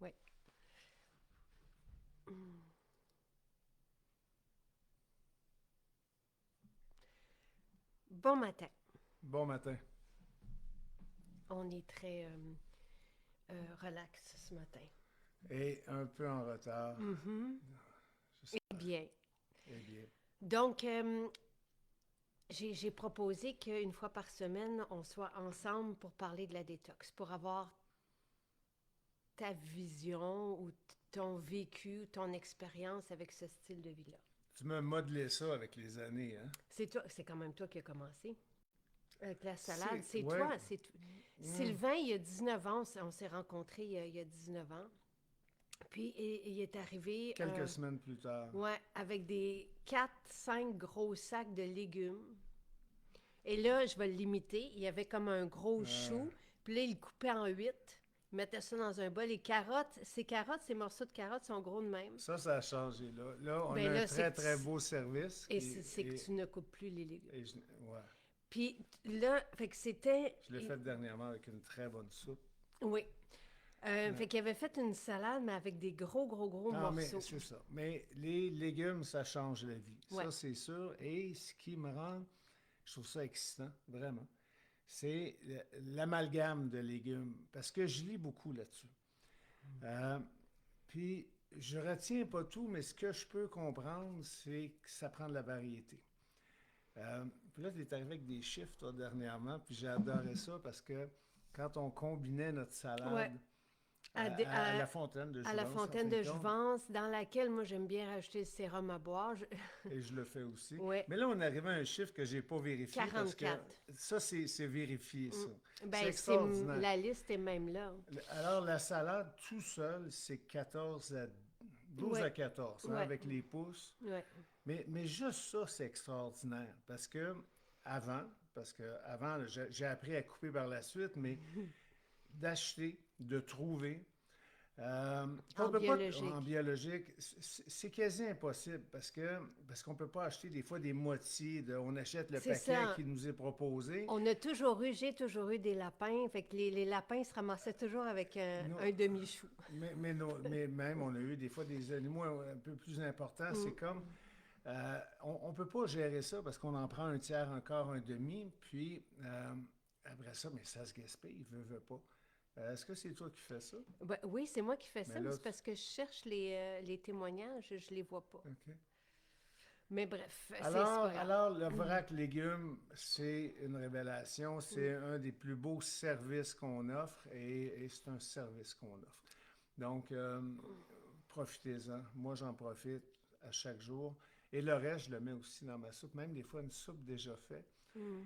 Oui. Bon matin. Bon matin. On est très relax ce matin. Et un peu en retard. Mhm. Eh J'espère. bien. Eh bien. Donc, j'ai proposé qu'une fois par semaine, on soit ensemble pour parler de la détox, pour avoir ta vision ou ton vécu, ton expérience avec ce style de vie-là. Tu m'as modelé ça avec les années, hein? C'est toi, c'est quand même toi qui as commencé. Avec la salade, C'est. c'est Ouais. toi. Hmm. Sylvain, il y a 19 ans, on s'est rencontrés il y a 19 ans. Puis il est arrivé Quelques semaines plus tard. ouais, avec des quatre cinq gros sacs de légumes. Et là, je vais le limiter. Il y avait comme un gros Euh, chou. Puis là, il le coupait en 8. Il mettait ça dans un bol. Les carottes, ces morceaux de carottes sont gros de même. ça a changé. Là, on a Ben un là, très, très beau service et qui. c'est que tu ne coupes plus les légumes. Ouais. Puis là, fait que c'était. Je l'ai fait dernièrement avec une très bonne soupe. Oui. Ouais. Fait qu'il avait fait une salade, mais avec des gros, gros, gros Non, mais morceaux. c'est ça. Mais les légumes, ça change la vie. Ouais. Ça, c'est sûr. Et ce qui me rend, je trouve ça excitant, vraiment, c'est l'amalgame de légumes. Parce que je lis beaucoup là-dessus. Euh, Puis, je retiens pas tout, mais ce que je peux comprendre, c'est que ça prend de la variété. Puis là, tu es arrivé avec des chiffres, toi, dernièrement, puis j'ai adoré ça parce que quand on combinait notre Ouais. salade À, à la fontaine de à la Jouvence, en fontaine fin de de compte, Jouvence, dans laquelle moi j'aime bien rajouter le sérum à boire. et je le fais aussi. Ouais, Mais là, on arrive à un chiffre que j'ai pas vérifié parce que 44. ça, c'est vérifié, ça. C'est Ben, extraordinaire. la liste est même là. Alors, la salade, tout seul, c'est 14 à 12 Ouais, à 14, hein, ouais, avec les pouces. ouais. Mais juste ça, c'est extraordinaire. Avant, parce que avant, j'ai appris à couper par la suite, mais d'acheter, de trouver, qu'on En peut pas en biologique. biologique, c'est quasi impossible parce qu'on peut pas acheter des fois des moitiés on achète le C'est paquet ça. qui nous est proposé. J'ai toujours eu des lapins. Fait que les lapins se ramassaient toujours avec Nous, un demi-chou. mais même on a eu des fois des animaux un peu plus importants. C'est comme on ne peut pas gérer ça parce qu'on en prend un tiers, encore un demi, puis après ça, mais ça se gaspille, veut pas. Est-ce que c'est toi qui fais ça? Ben, oui, c'est moi qui fais Mais ça, mais là, c'est parce que je cherche les témoignages, je les vois pas. OK. Mais bref, c'est pas Alors, grave. alors, le vrac légumes, c'est une révélation. C'est un des plus beaux services qu'on offre et c'est un service qu'on offre. Donc, profitez-en. Moi, j'en profite à chaque jour. Et le reste, je le mets aussi dans ma soupe. Même des fois, une soupe déjà faite Mm.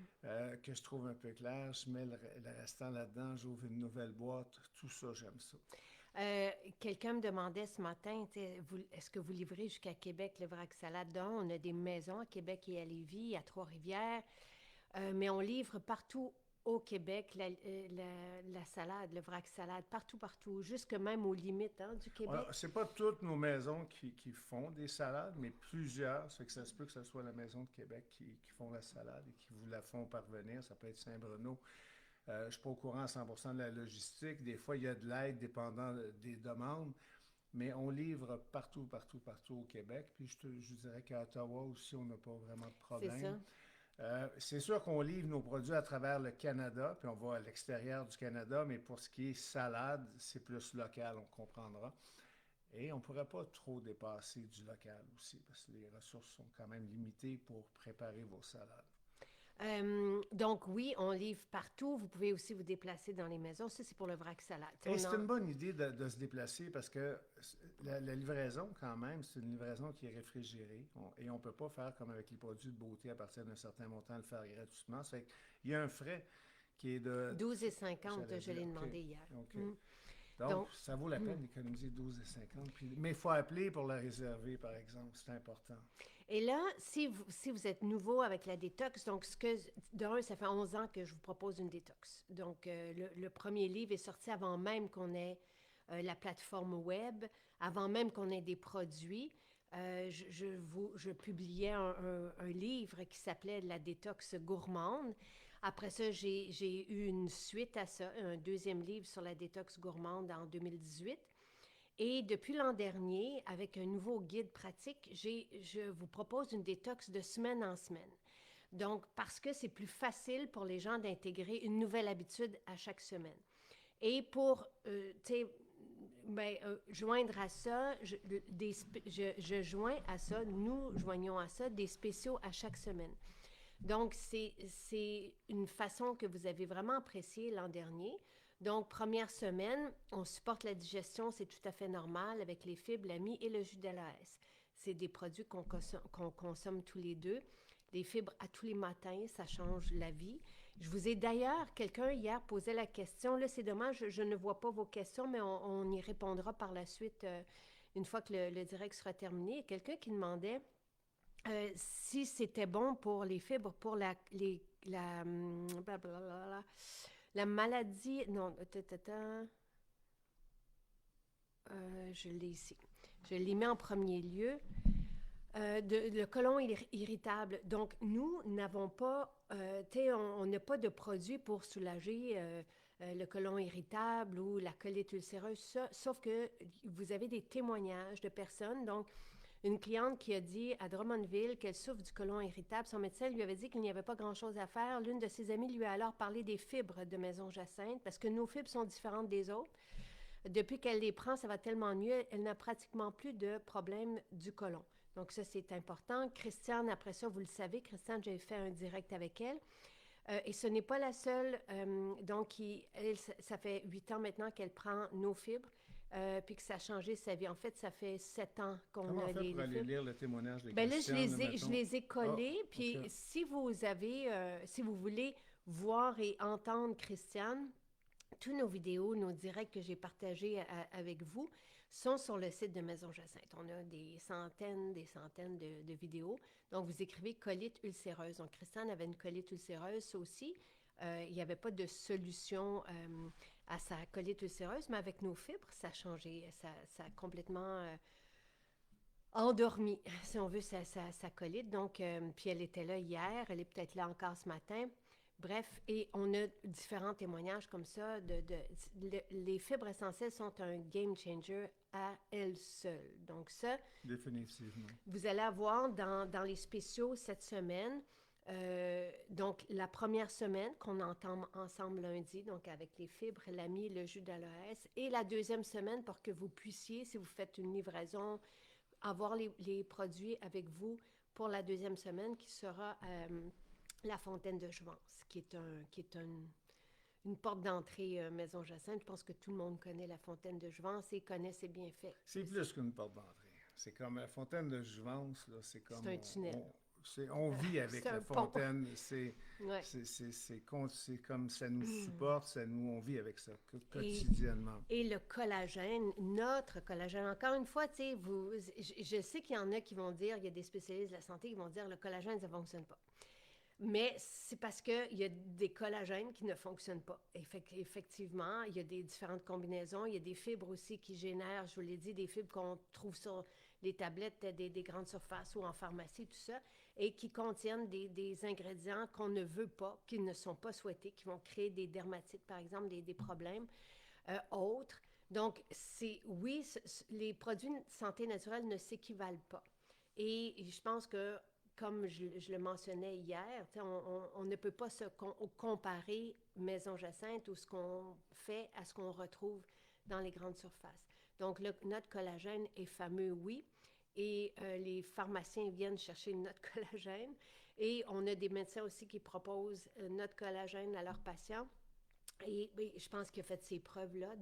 que je trouve un peu claire. Je mets le restant là-dedans. J'ouvre une nouvelle boîte. Tout ça, j'aime ça. Euh, Quelqu'un me demandait ce matin, est-ce que vous livrez jusqu'à Québec le vrac salade? Donc, on a des maisons à Québec et à Lévis, à Trois-Rivières, mais on livre partout au Québec la salade, le vrac salade, partout, partout, jusque même aux limites hein, du Québec. C'est pas toutes nos maisons qui font des salades, mais plusieurs. Ça fait que ça se peut que ce soit la Maison de Québec qui font la salade et qui vous la font parvenir. Ça peut être Saint-Bruno. Je ne suis pas au courant à 100% de la logistique. Des fois, il y a de l'aide dépendant des demandes. Mais on livre partout, partout, partout au Québec. Puis je dirais qu'à Ottawa aussi, on n'a pas vraiment de C'est problème. ça. C'est sûr qu'on livre nos produits à travers le Canada, puis on va à l'extérieur du Canada, mais pour ce qui est salade, c'est plus local, on comprendra. Et on ne pourrait pas trop dépasser du local aussi, parce que les ressources sont quand même limitées pour préparer vos salades. Donc oui, on livre partout. Vous pouvez aussi vous déplacer dans les maisons. Ça, c'est pour le vrac salade. Et c'est une bonne idée de se déplacer parce que la livraison, quand même, c'est une livraison qui est réfrigérée. Et on ne peut pas faire comme avec les produits de beauté à partir d'un certain montant, le faire gratuitement. Ça fait qu'il y a un frais qui est de, 12,50, j'allais je dire, l'ai OK, demandé hier. OK. Mm. Donc, Donc, ça vaut la peine d'économiser 12,50. Mais il faut appeler pour la réserver, par exemple. C'est important. et là, si vous êtes nouveau avec la détox, donc d'un, ça fait 11 ans que je vous propose une détox. Donc, le premier livre est sorti avant même qu'on ait la plateforme web, avant même qu'on ait des produits. Je publiais un livre qui s'appelait La détox gourmande. Après ça, j'ai eu une suite à ça, un deuxième livre sur la détox gourmande en 2018. Et depuis l'an dernier, avec un nouveau guide pratique, je vous propose une détox de semaine en semaine. Donc, parce que c'est plus facile pour les gens d'intégrer une nouvelle habitude à chaque semaine. Et pour, tu sais, joindre à ça, je joins à ça, nous joignons à ça des spéciaux à chaque semaine. Donc, c'est une façon que vous avez vraiment appréciée l'an dernier. Donc, première semaine, on supporte la digestion, c'est tout à fait normal avec les fibres, l'ami et le jus d'aloès. C'est des produits qu'on consomme tous les deux. Les fibres à tous les matins, ça change la vie. Je vous ai d'ailleurs, quelqu'un hier posait la question, là c'est dommage, je ne vois pas vos questions, mais on y répondra par la suite une fois que le direct sera terminé. Quelqu'un qui demandait si c'était bon pour les fibres, pour la maladie, non, je l'ai ici. Je l'ai mis en premier lieu. Le côlon irritable. Donc, nous n'avons pas, on n'a pas de produit pour soulager le côlon irritable ou la colite ulcéreuse, sauf que vous avez des témoignages de personnes. Donc, une cliente qui a dit à Drummondville qu'elle souffre du côlon irritable, son médecin lui avait dit qu'il n'y avait pas grand-chose à faire. L'une de ses amies lui a alors parlé des fibres de Maison Jacinthe, parce que nos fibres sont différentes des autres. Depuis qu'elle les prend, ça va tellement mieux, elle n'a pratiquement plus de problème du côlon. Donc ça, c'est important. Christiane, après ça, vous le savez, Christiane, j'ai fait un direct avec elle. Et ce n'est pas la seule. Donc, ça fait 8 ans maintenant qu'elle prend nos fibres, puis que ça a changé sa vie. En fait, ça fait 7 ans qu'on Comment a on fait pour aller fibres. lire le témoignage de Bien là, Christiane, je les ai collés. Ah, Puis OK. si vous avez, si vous voulez voir et entendre Christiane, tous nos vidéos, nos directs que j'ai partagés avec vous sont sur le site de Maison Jacinthe. On a des centaines de vidéos. Donc, vous écrivez colite ulcéreuse. Donc, Christiane avait une colite ulcéreuse, ça aussi. Il n'y avait pas de solution à sa colite ulcéreuse, mais avec nos fibres, ça a changé. Ça a complètement endormi, si on veut, sa colite. Donc, puis elle était là hier, elle est peut-être là encore ce matin. Bref, et on a différents témoignages comme ça. Les fibres essentielles sont un game changer à elles seules. Donc ça, Définitivement. vous allez avoir dans les spéciaux cette semaine, donc la première semaine qu'on entend ensemble lundi, donc avec les fibres, l'ami, le jus d'aloès, et la deuxième semaine pour que vous puissiez, si vous faites une livraison, avoir les produits avec vous pour la deuxième semaine qui sera la fontaine de Jouvence, qui est une porte d'entrée Maison Jacinthe. Je pense que tout le monde connaît la fontaine de Jouvence et connaît ses bienfaits. C'est plus qu'une porte d'entrée. C'est comme la fontaine de Jouvence, là, c'est comme... C'est un tunnel. On vit avec la fontaine. C'est comme ça nous supporte, on vit avec ça quotidiennement. Et le collagène, notre collagène, encore une fois, tu sais, je sais qu'il y en a qui vont dire, il y a des spécialistes de la santé qui vont dire le collagène, ça ne fonctionne pas. Mais c'est parce qu'il y a des collagènes qui ne fonctionnent pas. Effectivement, il y a des différentes combinaisons. Il y a des fibres aussi qui génèrent, je vous l'ai dit, des fibres qu'on trouve sur les tablettes des grandes surfaces ou en pharmacie, tout ça, et qui contiennent des ingrédients qu'on ne veut pas, qui ne sont pas souhaités, qui vont créer des dermatites, par exemple, des problèmes autres. Donc, les produits de santé naturelle ne s'équivalent pas. Et je pense que comme je le mentionnais hier, on ne peut pas se comparer Maison Jacinthe ou ce qu'on fait à ce qu'on retrouve dans les grandes surfaces. Donc, notre collagène est fameux, oui, et les pharmaciens viennent chercher notre collagène. Et on a des médecins aussi qui proposent notre collagène à leurs patients. Et je pense qu'il a fait ses preuves-là.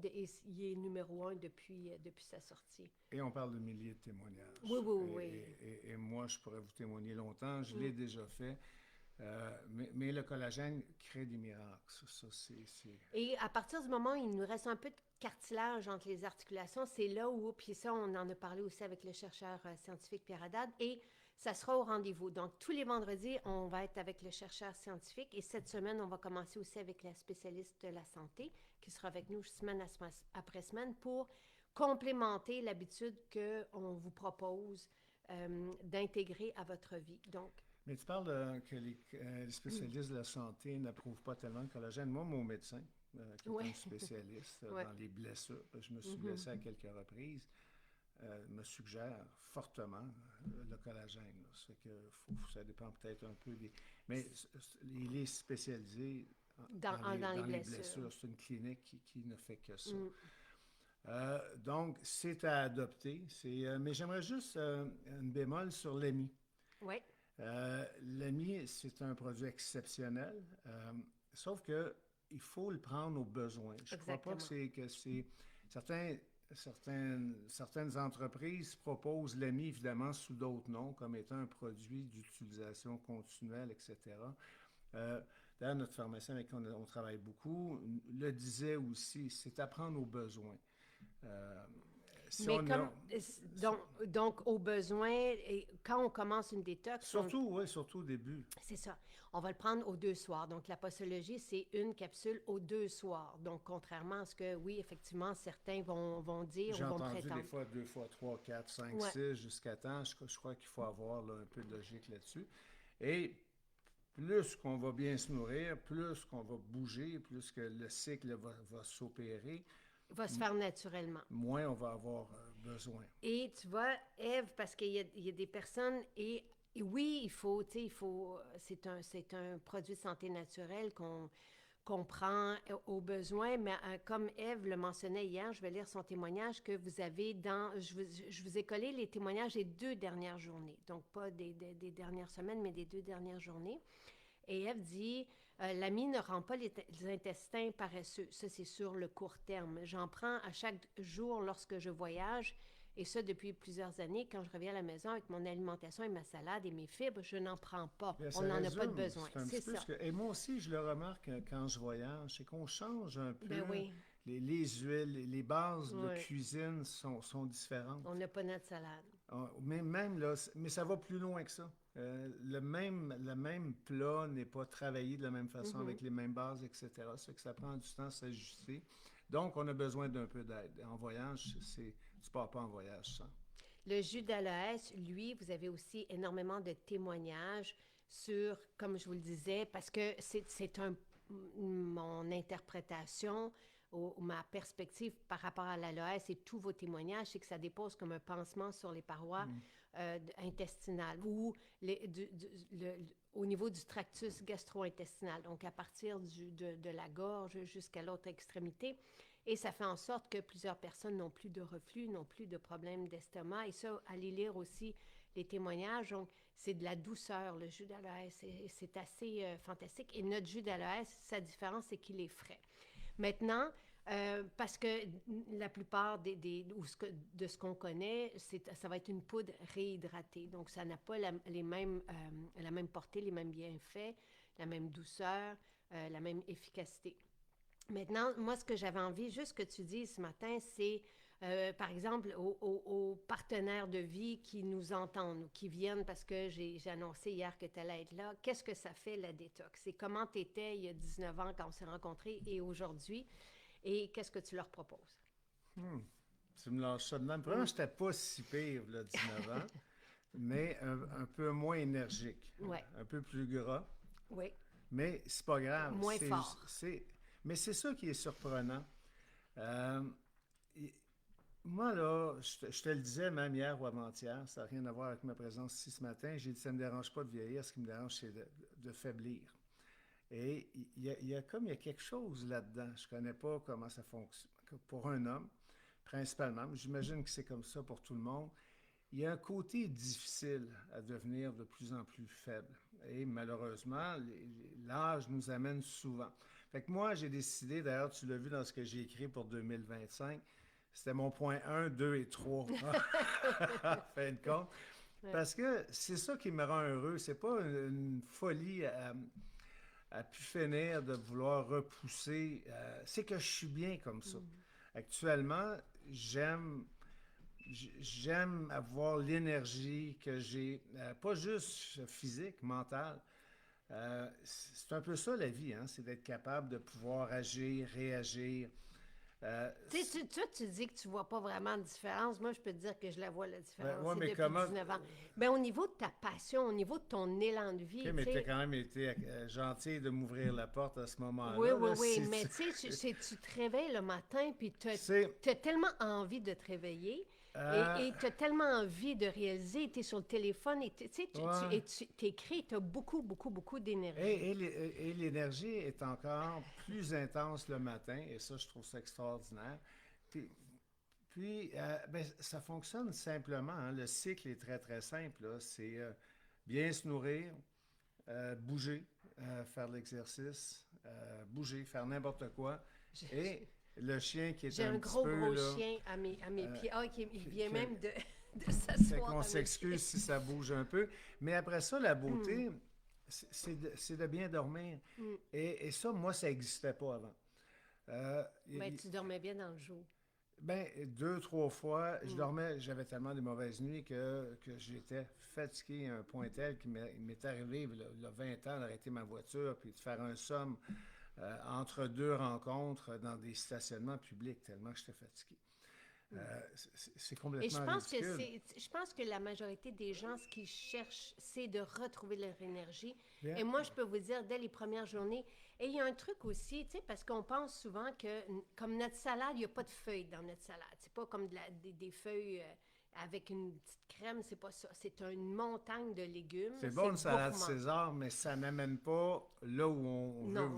Il est numéro 1 depuis sa sortie. Et on parle de milliers de témoignages. Oui. Et moi, je pourrais vous témoigner longtemps. Je l'ai déjà fait. Mais le collagène crée des miracles. Et à partir du moment où il nous reste un peu de cartilage entre les articulations, c'est là où, puis ça, on en a parlé aussi avec le chercheur scientifique Pierre Haddad, et ça sera au rendez-vous. Donc, tous les vendredis, on va être avec le chercheur scientifique. Et cette semaine, on va commencer aussi avec la spécialiste de la santé qui sera avec nous semaine après semaine pour complémenter l'habitude qu'on vous propose d'intégrer à votre vie. Donc, Mais tu parles que les spécialistes de la santé n'approuvent pas tellement le collagène. Moi, mon médecin, qui est un Oui. spécialiste Oui. dans les blessures, je me suis Mhm. blessé à quelques reprises, me suggère fortement le collagène. Là. Ça fait que ça dépend peut-être un peu des... Mais il est spécialisé Dans les dans les blessures. blessures. C'est une clinique qui ne fait que ça. Mm. Donc, c'est à adopter. Mais j'aimerais juste une bémol sur l'EMI. Oui, L'EMI, c'est un produit exceptionnel, sauf que il faut le prendre au besoin. Je ne crois pas exactement. que c'est certains, certaines entreprises proposent l'EMI évidemment sous d'autres noms, comme étant un produit d'utilisation continuelle, etc. D'ailleurs, notre pharmacien avec qui on travaille beaucoup le disait aussi, c'est à prendre au besoin. Euh, si Mais on comme, a, donc, au besoin, et quand on commence une détox, surtout, oui, surtout au début. c'est ça, on va le prendre aux 2 soirs. Donc, la posologie, c'est une capsule aux 2 soirs. Donc, contrairement à ce que, oui, effectivement, certains vont dire J'ai ou vont entendu des prétendre. fois 2 fois 3, 4, 5, Ouais. 6 jusqu'à temps. Je crois qu'il faut avoir là, un peu de logique là-dessus. Et plus qu'on va bien se nourrir, plus qu'on va bouger, plus que le cycle va s'opérer, Va se faire naturellement. moins on va avoir besoin. Et tu vois, Ève, parce qu'il y a des personnes, et oui, il faut, tu sais, c'est un produit de santé naturelle qu'on prend au besoin, mais comme Ève le mentionnait hier, je vais lire son témoignage que vous avez je vous ai collé les témoignages des 2 dernières journées, donc pas des dernières semaines, mais des 2 dernières journées. Et Ève dit, l'ami ne rend pas les intestins paresseux. Ça, c'est sur le court terme. J'en prends à chaque jour lorsque je voyage. Et ça, depuis plusieurs années, quand je reviens à la maison avec mon alimentation et ma salade et mes fibres, je n'en prends pas. Bien, On ça n'en a pas de résume, besoin. c'est un C'est petit peu ça. ce que... Et moi aussi, je le remarque quand je voyage, c'est qu'on change un Ben peu. oui, Les huiles, les bases de oui. cuisine sont différentes. On n'a pas notre salade. Mais même là, mais ça va plus loin que ça. Le même plat n'est pas travaillé de la même façon Mhm. avec les mêmes bases, etc. Ça fait que ça prend du temps à s'ajuster. Donc, on a besoin d'un peu d'aide. En voyage, tu pars pas en voyage sans. Le jus d'aloès, lui, vous avez aussi énormément de témoignages sur, comme je vous le disais, parce que c'est mon interprétation ou ma perspective par rapport à l'aloès et tous vos témoignages, c'est que ça dépose comme un pansement sur les parois Mm. intestinales ou au niveau du tractus gastro-intestinal, donc à partir de la gorge jusqu'à l'autre extrémité. Et ça fait en sorte que plusieurs personnes n'ont plus de reflux, n'ont plus de problèmes d'estomac. Et ça, allez lire aussi les témoignages. Donc, c'est de la douceur, le jus d'aloès. C'est assez fantastique. Et notre jus d'aloès, sa différence, c'est qu'il est frais. Maintenant, parce que la plupart de ce qu'on connaît, ça va être une poudre réhydratée. Donc, ça n'a pas la même portée, les mêmes bienfaits, la même douceur, la même efficacité. Maintenant, moi, ce que j'avais envie, juste que tu dises ce matin, c'est, par exemple, aux partenaires de vie qui nous entendent ou qui viennent parce que j'ai annoncé hier que tu allais être là, qu'est-ce que ça fait la détox? Et comment tu étais il y a 19 ans quand on s'est rencontrés et aujourd'hui? Et qu'est-ce que tu leur proposes? Hmm. Tu me lâches ça de même. Vraiment, Mm. je n'étais pas si pire, là, 19 ans, mais un peu moins énergique, Ouais, un peu plus gras. oui, Mais c'est pas grave. moins fort. Mais c'est ça qui est surprenant. Euh, et- Moi, là, je te le disais même hier ou avant-hier, ça n'a rien à voir avec ma présence ici ce matin. J'ai dit, ça ne me dérange pas de vieillir, ce qui me dérange, c'est de faiblir. Et il y a quelque chose là-dedans. Je ne connais pas comment ça fonctionne. Pour un homme, principalement, mais j'imagine que c'est comme ça pour tout le monde. Il y a un côté difficile à devenir de plus en plus faible. Et malheureusement, l'âge nous amène souvent. Fait que moi, j'ai décidé, d'ailleurs, tu l'as vu dans ce que j'ai écrit pour 2025, c'était mon point 1, 2 et 3, en fin de compte. Ouais. Parce que c'est ça qui me rend heureux. C'est pas une folie à pu finir de vouloir repousser. C'est que je suis bien comme ça. Mm. Actuellement, j'aime avoir l'énergie que j'ai, pas juste physique, mentale. C'est un peu ça la vie, hein? C'est d'être capable de pouvoir agir, réagir, Toi, tu dis que tu vois pas vraiment de différence. Moi, je peux te dire que je la vois, la différence. Ouais, C'est mais depuis comment... 19 ans. Ben, au niveau de ta passion, au niveau de ton élan de vie, OK, tu mais tu as sais. quand même été gentil de m'ouvrir la porte à ce Oui, moment-là. oui, Là, oui. si Mais tu... tu sais, tu te réveilles le matin, puis tu C'est... as tellement envie de te réveiller. euh, Et tu as tellement envie de réaliser, tu es sur le téléphone et tu sais, ouais. tu écris, tu as beaucoup, beaucoup, beaucoup d'énergie. Et l'énergie est encore plus intense le matin, et ça, je trouve ça extraordinaire. Puis, ben, ça fonctionne simplement, hein. Le cycle est très, très simple, là. C'est bien se nourrir, bouger, faire de l'exercice, bouger, faire n'importe quoi. Et le chien qui est J'ai un un petit gros, peu, gros là, chien à mes pieds. Ah, il vient que, même de fait s'asseoir qu'on à mes pieds. s'excuse si ça bouge un peu. Mais après ça, la Hmm, beauté, c'est de bien dormir. hmm. Et ça, moi, ça n'existait pas avant. Euh, Ben, y- tu dormais bien dans le jour. ben, deux, trois fois, je Hmm. dormais, j'avais tellement de mauvaises nuits que j'étais fatigué à un point tel qu'il m'est arrivé, il y a 20 ans, d'arrêter ma voiture puis de faire un somme entre deux rencontres dans des stationnements publics, tellement que j'étais fatigué. C'est Et je complètement pense que ridicule. je pense que la majorité des gens, ce qu'ils cherchent, c'est de retrouver leur énergie. Bien, Et moi, je peux vous dire, dès les premières journées, et il y a un truc aussi, tu sais, parce qu'on pense souvent que, comme notre salade, il n'y a pas de feuilles dans notre salade. C'est pas comme des feuilles avec une petite crème, c'est pas ça. C'est une montagne de légumes, c'est bon c'est une salade gourmand. César, mais ça n'amène pas là où on veut Non.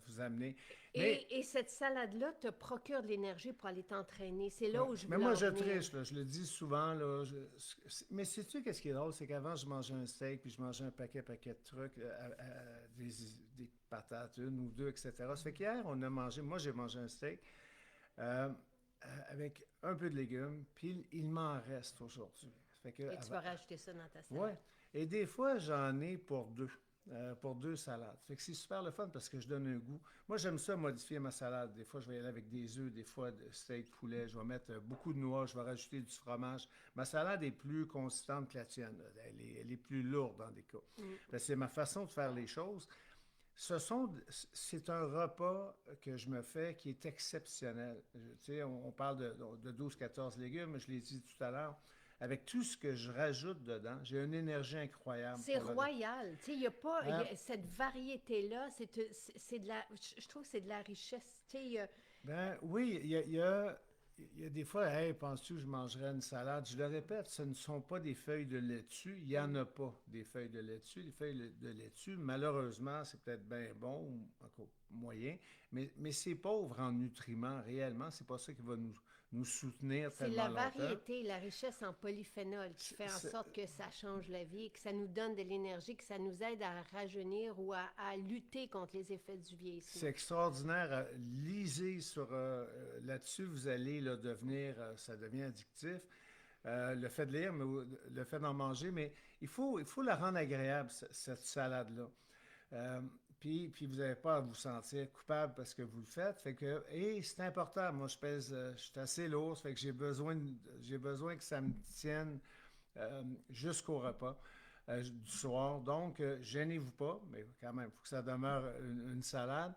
vous amener. Mais Et cette salade-là te procure de l'énergie pour aller t'entraîner. C'est là ouais. où je Mais voulais moi, en je venir. triche, là, je le dis souvent. Là, mais sais-tu qu'est-ce qui est drôle? C'est qu'avant, je mangeais un steak, puis je mangeais un paquet de trucs, des patates, une ou deux, etc. Ça fait qu'hier, on a mangé, moi j'ai mangé un steak euh, avec un peu de légumes, puis il m'en reste aujourd'hui. Ça fait que, Et tu vas rajouter ça dans ta ouais. salade. Et des fois, j'en ai pour deux salades. Fait que c'est super le fun parce que je donne un goût. Moi, j'aime ça modifier ma salade. Des fois, je vais y aller avec des œufs, des fois de steak poulet. Je vais mettre beaucoup de noix, je vais rajouter du fromage. Ma salade est plus consistante que la tienne. Elle est plus lourde dans des cas. Mm. C'est ma façon de faire les choses. C'est un repas que je me fais qui est exceptionnel. Tu sais, on parle de 12-14 légumes, je l'ai dit tout à l'heure. Avec tout ce que je rajoute dedans, j'ai une énergie incroyable C'est pour le... royal. Tu sais, il y a pas il y Euh, a cette variété-là. C'est de la. Je trouve que c'est de la richesse. Tu sais, Ben oui, il y a des fois, hey, penses-tu que je mangerais une salade? Je le répète, ce ne sont pas des feuilles de laitue. Il n'y en mm, a pas des feuilles de laitue. Les feuilles de laitue, malheureusement, c'est peut-être bien bon ou encore moyen, mais c'est pauvre en nutriments réellement. C'est pas ça qui va nous soutenir c'est tellement la longtemps. variété, la richesse en polyphénol qui fait en C'est- sorte que ça change la vie, que ça nous donne de l'énergie, que ça nous aide à rajeunir ou à lutter contre les effets du C'est vieillissement. extraordinaire. Lisez là-dessus, vous allez là, devenir, ça devient addictif. Le fait de lire, mais le fait d'en manger, mais il faut la rendre agréable, cette salade-là. Euh, puis vous n'avez pas à vous sentir coupable parce que vous le faites. Fait que, et c'est important. Moi, je suis assez lourd, ça fait que j'ai besoin que ça me tienne jusqu'au repas du soir. Donc, gênez-vous pas, mais quand même, il faut que ça demeure une salade.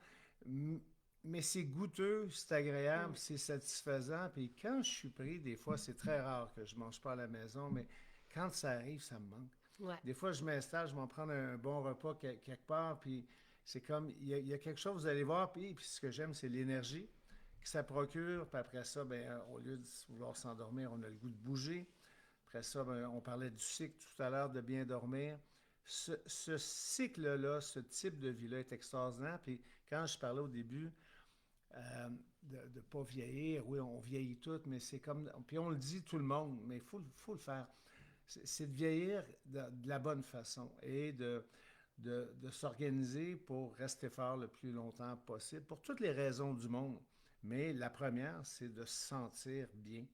Mais c'est goûteux, c'est agréable, Mm. c'est satisfaisant. Puis quand je suis pris, des fois, c'est très rare que je ne mange pas à la maison, mais quand ça arrive, ça me manque. Ouais. Des fois, je m'installe, je vais m'en prendre un bon repas quelque part, puis c'est comme, il y a quelque chose, vous allez voir, puis ce que j'aime, c'est l'énergie que ça procure. Puis après ça, ben, au lieu de vouloir s'endormir, on a le goût de bouger. Après ça, ben, on parlait du cycle tout à l'heure, de bien dormir. Ce cycle-là, ce type de vie-là est extraordinaire. Puis quand je parlais au début de ne pas vieillir, oui, on vieillit tout, mais c'est comme... Puis on le dit tout le monde, mais faut le faire. C'est de vieillir de la bonne façon et de s'organiser pour rester fort le plus longtemps possible, pour toutes les raisons du monde. Mais la première, c'est de se sentir bien.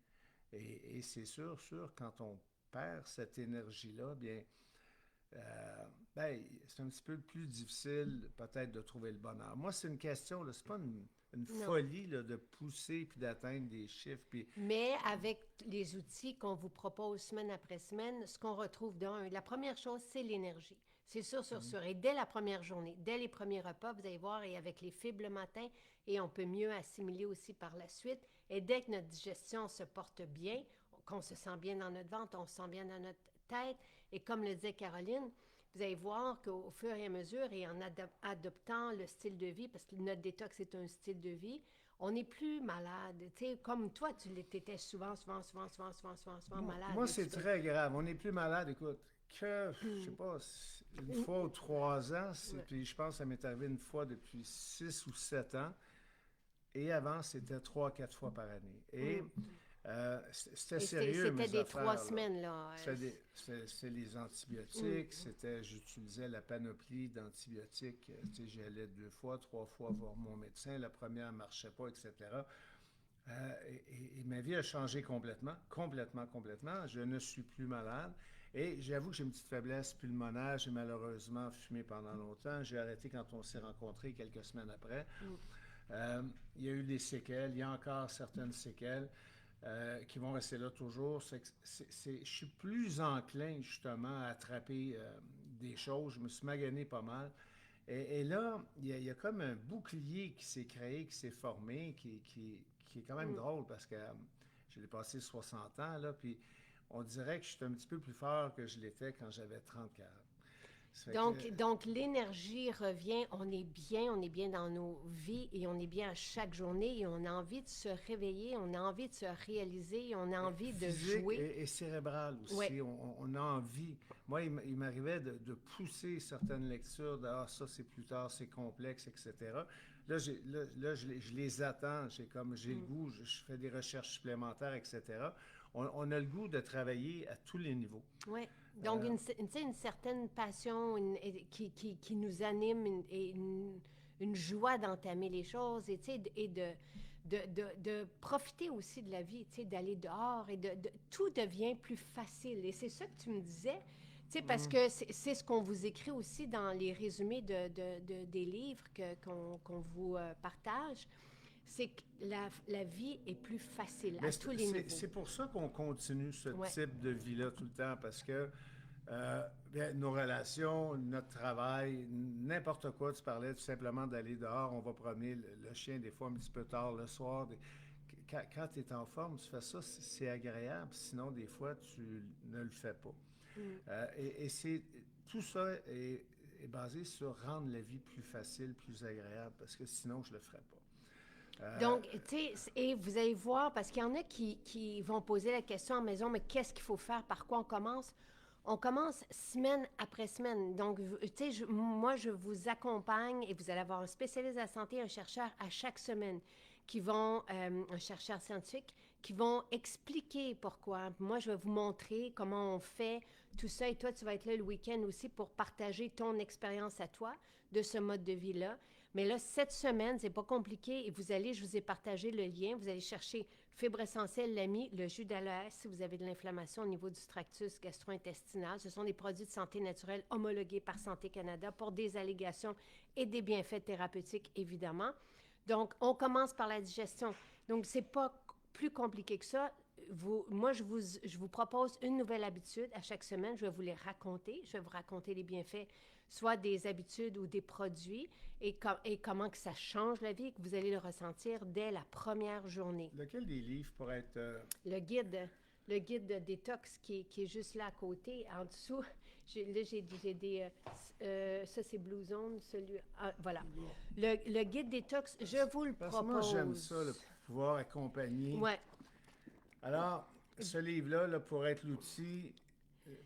Et c'est sûr, quand on perd cette énergie-là, bien, ben, c'est un petit peu plus difficile peut-être de trouver le bonheur. Moi, c'est une question, là, c'est pas une Non. folie là, de pousser puis d'atteindre des chiffres. Puis, Mais avec les outils qu'on vous propose semaine après semaine, ce qu'on retrouve la première chose, c'est l'énergie. C'est sûr. Et dès la première journée, dès les premiers repas, vous allez voir, et avec les fibres le matin, et on peut mieux assimiler aussi par la suite, Et dès que notre digestion se porte bien, qu'on se sent bien dans notre ventre, on se sent bien dans notre tête, et comme le disait Caroline, vous allez voir qu'au fur et à mesure, et en adoptant le style de vie, parce que notre détox est un style de vie, on n'est plus malade. Tu sais, comme toi, tu étais souvent malade. Moi, c'est très grave. On n'est plus malade, écoute, je sais pas, une fois ou 3 ans, puis je pense que ça m'est arrivé une fois depuis 6 ou 7 ans, et avant, c'était 3, 4 fois par année. Et c'était sérieux, mes c'était des affaires, 3 semaines, là. C'était les antibiotiques, j'utilisais la panoplie d'antibiotiques. Tu sais, j'y allais 2 fois, 3 fois voir mon médecin. La première ne marchait pas, etc. Et ma vie a changé complètement. Je ne suis plus malade. Et j'avoue que j'ai une petite faiblesse pulmonaire. J'ai malheureusement fumé pendant longtemps. J'ai arrêté quand on s'est rencontrés quelques semaines après. Il y a eu des séquelles. Il y a encore certaines séquelles qui vont rester là toujours. Je suis plus enclin, justement, à attraper des choses. Je me suis magané pas mal. Et là, il y a comme un bouclier qui s'est créé, qui s'est formé, qui est quand même drôle parce que je l'ai passé 60 ans, là, puis on dirait que je suis un petit peu plus fort que je l'étais quand j'avais 30-40. Donc l'énergie revient, on est bien dans nos vies et on est bien à chaque journée et on a envie de se réveiller, on a envie de se réaliser, on a envie de jouer. Et cérébral aussi, ouais. On a envie. Moi, il m'arrivait de pousser certaines lectures, de « ça c'est plus tard, c'est complexe, etc. » Là, je les attends, j'ai le goût, je fais des recherches supplémentaires, etc. On a le goût de travailler à tous les niveaux. Oui. Donc, une certaine passion qui nous anime et une joie d'entamer les choses et de profiter aussi de la vie, d'aller dehors et tout devient plus facile. Et c'est ça que tu me disais, parce que c'est ce qu'on vous écrit aussi dans les résumés des livres qu'on vous partage. C'est que la vie est plus facile à tous les niveaux. C'est pour ça qu'on continue ce type de vie-là tout le temps, parce que nos relations, notre travail, n'importe quoi, tu parlais tout simplement d'aller dehors, on va promener le chien des fois un petit peu tard le soir. Quand tu es en forme, tu fais ça, c'est agréable, sinon des fois tu ne le fais pas. Tout ça est basé sur rendre la vie plus facile, plus agréable, parce que sinon je le ferais pas. Donc, tu sais, et vous allez voir, parce qu'il y en a qui vont poser la question à la maison, mais qu'est-ce qu'il faut faire? Par quoi on commence? On commence semaine après semaine. Donc, tu sais, moi, je vous accompagne et vous allez avoir un spécialiste de la santé, un chercheur à chaque semaine, un chercheur scientifique, qui vont expliquer pourquoi. Moi, je vais vous montrer comment on fait tout ça. Et toi, tu vas être là le week-end aussi pour partager ton expérience à toi de ce mode de vie-là. Mais là, cette semaine, c'est pas compliqué. Et je vous ai partagé le lien. Vous allez chercher fibre essentielle, l'AMI, le jus d'aloès si vous avez de l'inflammation au niveau du tractus gastro-intestinal. Ce sont des produits de santé naturelle homologués par Santé Canada pour des allégations et des bienfaits thérapeutiques, évidemment. Donc, on commence par la digestion. Donc, c'est pas plus compliqué que ça. Je vous propose une nouvelle habitude à chaque semaine. Je vais vous les raconter. Je vais vous raconter les bienfaits, soit des habitudes ou des produits, et comment que ça change la vie, que vous allez le ressentir dès la première journée. Lequel des livres pourrait être... Le guide de détox qui est juste là à côté, en dessous. J'ai des... ça, c'est Blue Zone, voilà. Le guide détox, je vous le propose. Moi, j'aime ça, pouvoir accompagner. Ouais. Alors, ce livre-là, pourrait être l'outil...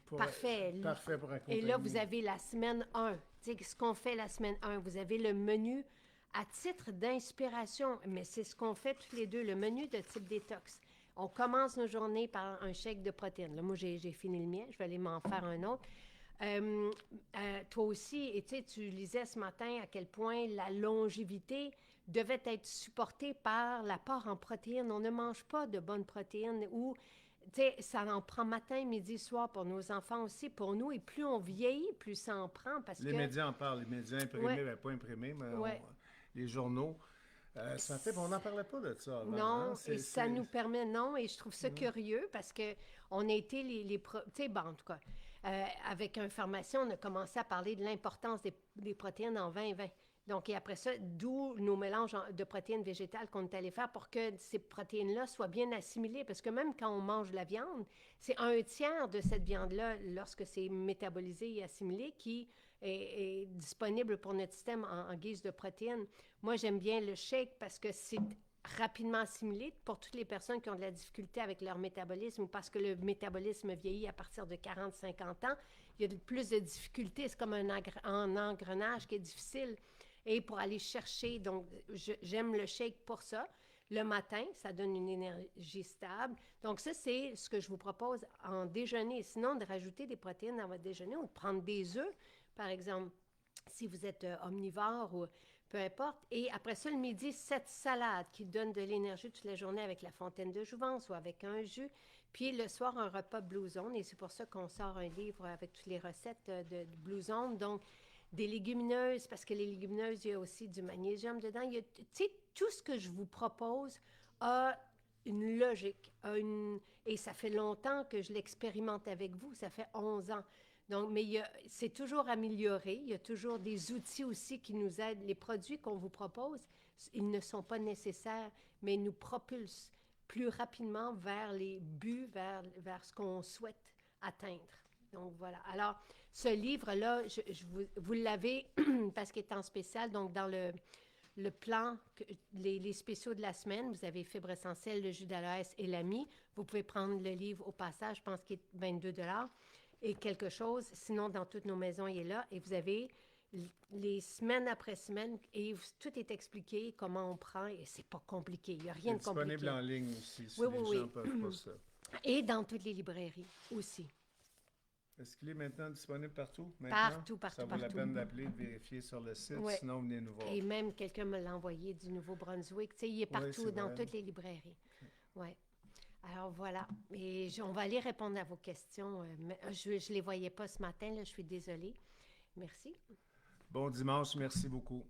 Parfait pour accompagner. Et là, vous avez la semaine 1. Tu sais, ce qu'on fait la semaine 1. Vous avez le menu à titre d'inspiration, mais c'est ce qu'on fait tous les deux, le menu de type détox. On commence nos journées par un shake de protéines. Là, moi, j'ai fini le mien. Je vais aller m'en faire un autre. Toi aussi, et tu lisais ce matin à quel point la longévité devait être supportée par l'apport en protéines. On ne mange pas de bonnes protéines ou... Tu sais, ça en prend matin, midi, soir pour nos enfants aussi, pour nous. Et plus on vieillit, plus ça en prend parce les médias en parlent. Les médias imprimés, pas imprimés, mais les journaux. Ça fait, on n'en parlait pas de ça avant. Non, et ça nous permet, non, et je trouve ça curieux parce qu'on a été tu sais, bon, en tout cas, avec un pharmacien, on a commencé à parler de l'importance des protéines en 2020. Donc, et après ça, d'où nos mélanges de protéines végétales qu'on est allé faire pour que ces protéines-là soient bien assimilées. Parce que même quand on mange de la viande, c'est un tiers de cette viande-là, lorsque c'est métabolisé et assimilé, qui est disponible pour notre système en guise de protéines. Moi, j'aime bien le shake parce que c'est rapidement assimilé pour toutes les personnes qui ont de la difficulté avec leur métabolisme ou parce que le métabolisme vieillit à partir de 40-50 ans. Il y a plus de difficultés. C'est comme un engrenage qui est difficile. Et pour aller chercher, donc j'aime le shake pour ça. Le matin, ça donne une énergie stable. Donc ça, c'est ce que je vous propose en déjeuner. Sinon, de rajouter des protéines dans votre déjeuner ou de prendre des œufs, par exemple, si vous êtes omnivore ou peu importe. Et après ça, le midi, cette salade qui donne de l'énergie toute la journée avec la fontaine de jouvence ou avec un jus. Puis le soir, un repas Blue Zone. Et c'est pour ça qu'on sort un livre avec toutes les recettes de Blue Zone. Donc, des légumineuses, parce que les légumineuses, il y a aussi du magnésium dedans. Tu sais, tout ce que je vous propose a une logique. Et ça fait longtemps que je l'expérimente avec vous. Ça fait 11 ans. Donc, mais c'est toujours amélioré. Il y a toujours des outils aussi qui nous aident. Les produits qu'on vous propose, ils ne sont pas nécessaires, mais ils nous propulsent plus rapidement vers les buts, vers ce qu'on souhaite atteindre. Donc, voilà. Alors, ce livre-là, vous l'avez parce qu'il est en spécial. Donc, dans le plan, les spéciaux de la semaine, vous avez fibre essentielle, le jus d'aloès et l'ami. Vous pouvez prendre le livre au passage, je pense qu'il est 22 et quelque chose. Sinon, dans toutes nos maisons, il est là. Et vous avez les semaines après semaine et tout est expliqué, comment on prend. Et c'est pas compliqué. Il n'y a rien de compliqué. C'est disponible en ligne aussi, si oui, les oui, gens peuvent pas ça. Et dans toutes les librairies aussi. Est-ce qu'il est maintenant disponible partout? Partout. Ça vaut la peine d'appeler, de vérifier sur le site, ouais. Sinon venez nous voir. Et même quelqu'un me l'a envoyé du Nouveau-Brunswick. Tu sais, il est partout, dans toutes les librairies. Oui. Alors voilà. Et on va aller répondre à vos questions. Je ne les voyais pas ce matin, là, je suis désolée. Merci. Bon dimanche, merci beaucoup.